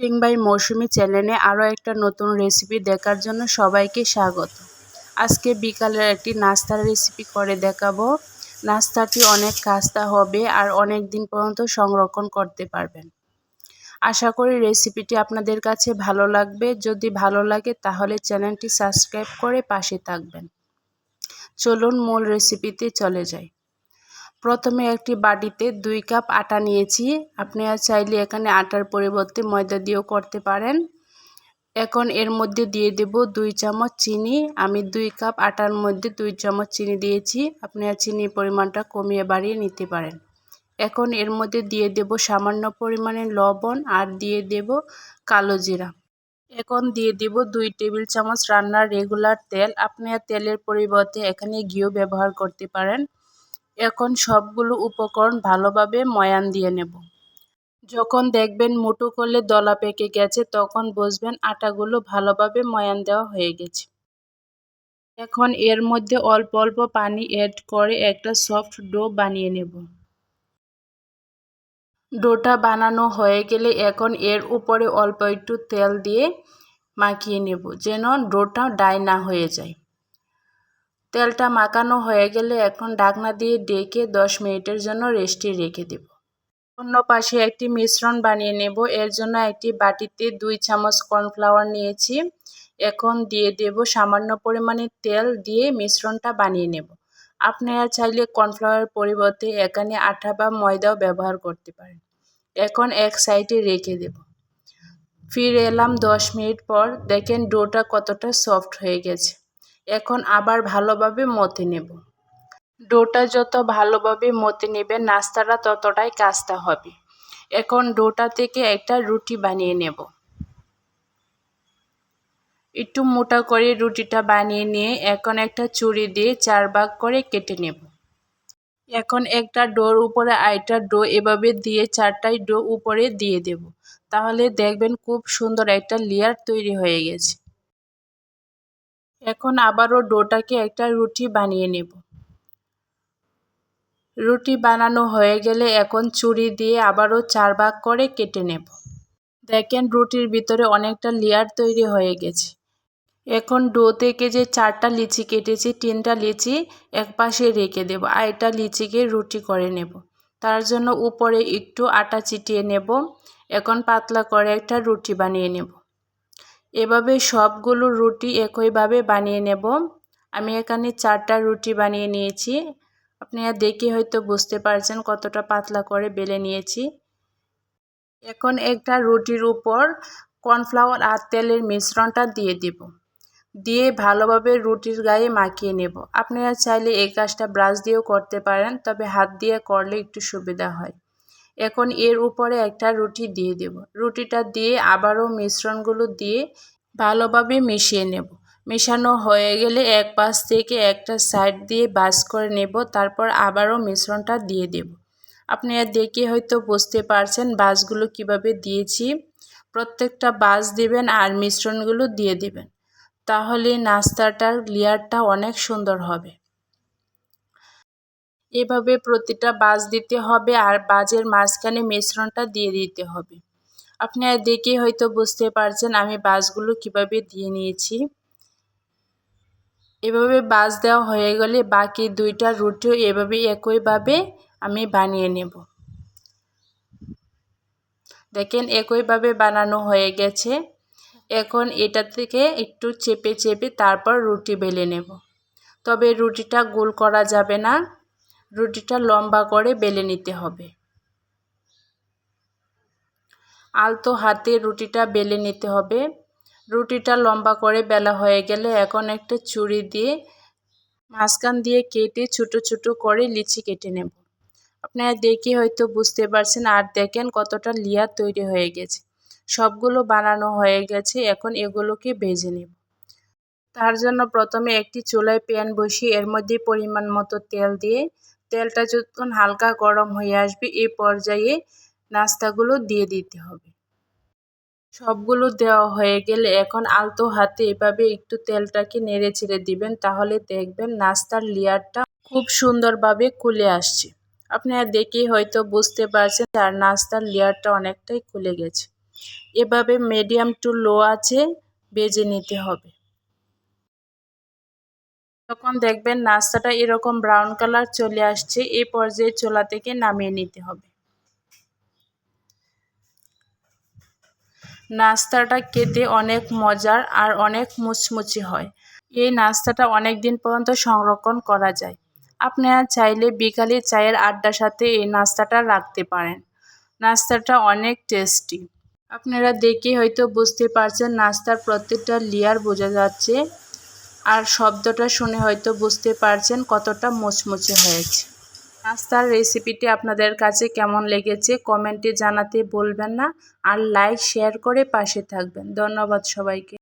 Cooking by মৌসুমী চ্যানেলে আরও একটা নতুন রেসিপি দেখার জন্য সবাইকে স্বাগত। আজকে বিকালের একটি নাস্তার রেসিপি করে দেখাবো। নাস্তাটি অনেক খাস্তা হবে আর অনেক দিন পর্যন্ত সংরক্ষণ করতে পারবেন। আশা করি রেসিপিটি আপনাদের কাছে ভালো লাগবে। যদি ভালো লাগে তাহলে চ্যানেলটি সাবস্ক্রাইব করে পাশে থাকবেন। চলুন মূল রেসিপিতে চলে যাই। প্রথমে একটি বাটিতে 2 কাপ আটা নিয়েছি। আপনারা চাইলে এখানে আটার পরিবর্তে ময়দা দিয়েও করতে পারেন। এখন এর মধ্যে দিয়ে দেব 2 চামচ চিনি। আমি 2 কাপ আটার মধ্যে 2 চামচ চিনি দিয়েছি। আপনারা চিনির পরিমাণটা কমিয়ে বাড়িয়ে নিতে পারেন। এখন এর মধ্যে দিয়ে দেব সামান্য পরিমাণে লবণ আর দিয়ে দেব কালো জিরা। এখন দিয়ে দেব 2 টেবিল চামচ রান্নার রেগুলার তেল। আপনারা তেলের পরিবর্তে এখানে ঘিও ব্যবহার করতে পারেন। এখন সবগুলো উপকরণ ভালোভাবে ময়ান দিয়ে নেব। যখন দেখবেন মুঠো করলে দলা পেকে গেছে তখন বুঝবেন আটাগুলো ভালোভাবে ময়ান দেওয়া হয়ে গেছে। এখন এর মধ্যে অল্প অল্প পানি অ্যাড করে একটা সফট ডো বানিয়ে নেব। ডোটা বানানো হয়ে গেলে এখন এর উপরে অল্প একটু তেল দিয়ে মাখিয়ে নেব যেন ডোটা ড্রাই না হয়ে যায়। তেলটা মাখানো হয়ে গেলে এখন ঢাকনা দিয়ে ঢেকে 10 মিনিটের জন্য রেস্টে রেখে দেব। অন্য পাশে একটি মিশ্রণ বানিয়ে নেব। এর জন্য একটি বাটিতে 2 চামচ কর্নফ্লাওয়ার নিয়েছি। এখন দিয়ে দেব সামান্য পরিমাণে তেল দিয়ে মিশ্রণটা বানিয়ে নেব। আপনারা চাইলে কর্নফ্লাওয়ারের পরিবর্তে এখানে আটা বা ময়দাও ব্যবহার করতে পারেন। এখন এক সাইডে রেখে দেব। ফিরে এলাম 10 মিনিট পর। দেখেন ডোটা কতটা সফট হয়ে গেছে। এখন আবার ভালোভাবে মথে নেব। ডোটা যত ভালোভাবে মথে নেবেন নাস্তাটা ততটাই খাস্তা হবে। এখন ডোটা থেকে একটা রুটি বানিয়ে নেব। একটু মোটা করে রুটিটা বানিয়ে নিয়ে এখন একটা ছুরি দিয়ে 4 ভাগ করে কেটে নেব। এখন একটা ডোর উপরে আরেকটা ডো এভাবে দিয়ে 4টাই ডো উপরে দিয়ে দেব। তাহলে দেখবেন খুব সুন্দর একটা লেয়ার তৈরি হয়ে গেছে। এখন আবারও ডোটাকে একটা রুটি বানিয়ে নেব। রুটি বানানো হয়ে গেলে এখন ছুরি দিয়ে আবারও 4 ভাগ করে কেটে নেব। দেখেন রুটির ভিতরে অনেকটা লেয়ার তৈরি হয়ে গেছে। এখন ডো থেকে যে 4টা লিচি কেটেছি 3টা লিচি এক পাশে রেখে দেব আর এটা লিচিকে রুটি করে নেব। তার জন্য উপরে একটু আটা ছিটিয়ে নেব। এখন পাতলা করে একটা রুটি বানিয়ে নেব। এভাবে সবগুলো রুটি একইভাবে বানিয়ে নেব। আমি এখানে 4টা রুটি বানিয়ে নিয়েছি। আপনারা দেখে হয়তো বুঝতে পারছেন কতটা পাতলা করে বেলে নিয়েছি। এখন একটা রুটির উপর কর্নফ্লাওয়ার আর তেলের মিশ্রণটা দিয়ে দেব। দিয়ে ভালোভাবে রুটির গায়ে মাখিয়ে নেব। আপনারা চাইলে এই কাজটা ব্রাশ দিয়েও করতে পারেন, তবে হাত দিয়ে করলে একটু সুবিধা হয়। এখন এর উপরে একটা রুটি দিয়ে দেব। রুটিটা দিয়ে আবারও মিশ্রণগুলো দিয়ে ভালোভাবে মিশিয়ে নেব। মেশানো হয়ে গেলে এক পাশ থেকে একটা সাইড দিয়ে ভাঁজ করে নেব। তারপর আবারও মিশ্রণটা দিয়ে দেব। আপনারা দেখে হয়তো বুঝতে পারছেন ভাঁজগুলো কিভাবে দিয়েছি। প্রত্যেকটা ভাঁজ দিবেন আর মিশ্রণগুলো দিয়ে দিবেন। তাহলে নাস্তাটার লেয়ারটা অনেক সুন্দর হবে। এভাবে প্রতিটা ভাঁজ দিতে হবে আর ভাঁজের মাঝখানে মিশ্রণটা দিয়ে দিতে হবে। আপনারা দেখে হয়তো বুঝতে পারছেন আমি ভাঁজগুলো কিভাবে দিয়ে নিয়েছি। এভাবে ভাঁজ দেওয়া হয়ে গেলে বাকি 2টা রুটিও এভাবে একইভাবে আমি বানিয়ে নেব। দেখেন একইভাবে বানানো হয়ে গেছে। এখন এটা থেকে একটু চেপে চেপে তারপর রুটি বেলে নেব। তবে রুটিটা গোল করা যাবে না, রুটিটা লম্বা করে বেলে নিতে হবে। আলতো হাতে রুটিটা বেলে নিতে হবে। রুটিটা লম্বা করে বেলা হয়ে গেলে এখন একটা ছুরি দিয়ে মাঝখান দিয়ে কেটে ছোট ছোট করে লিচি কেটে নেব। আপনারা দেখে হয়তো বুঝতে পারছেন আর দেখেন কতটা লেয়ার তৈরি হয়ে গেছে। সবগুলো বানানো হয়ে গেছে। এখন এগুলোকে ভেজে নেব। তার জন্য প্রথমে একটি চুলায় প্যান বসিয়ে এর মধ্যে পরিমাণ মতো তেল দিয়ে তেলটা যখন হালকা গরম হয়ে আসবে এই পর্যায়ে নাস্তাগুলো দিয়ে দিতে হবে। সবগুলো দেওয়া হয়ে গেলে এখন আলতো হাতে এভাবে একটু তেলটাকে নেড়ে ছেড়ে দিবেন। তাহলে দেখবেন নাস্তার লেয়ারটা খুব সুন্দরভাবে খুলে আসছে। আপনারা দেখেই হয়তো বুঝতে পারছেন আর নাস্তার লেয়ারটা অনেকটাই খুলে গেছে। এভাবে মিডিয়াম টু লো আঁচে ভেজে নিতে হবে। তখন দেখবেন নাস্তাটা এরকম ব্রাউন কালার চলে আসছে, এই পর্যায়ে চুলা থেকে নামিয়ে নিতে হবে। নাস্তাটা খেতে অনেক মজার আর অনেক মুচমুচে হয়। এই নাস্তাটা অনেক দিন পর্যন্ত সংরক্ষণ করা যায়। আপনারা চাইলে বিকালে চায়ের আড্ডার সাথে এই নাস্তাটা রাখতে পারেন। নাস্তাটা অনেক টেস্টি। আপনারা দেখে হয়তো বুঝতে পারছেন নাস্তার প্রত্যেকটা লেয়ার বোঝা যাচ্ছে, আর শব্দটা শুনে হয়তো বুঝতে পারছেন কতটা মুচমুচে হয়েছে। নাস্তার রেসিপিটি আপনাদের কাছে কেমন লেগেছে কমেন্টে জানাতে ভুলবেন না, আর লাইক শেয়ার করে পাশে থাকবেন। ধন্যবাদ সবাইকে।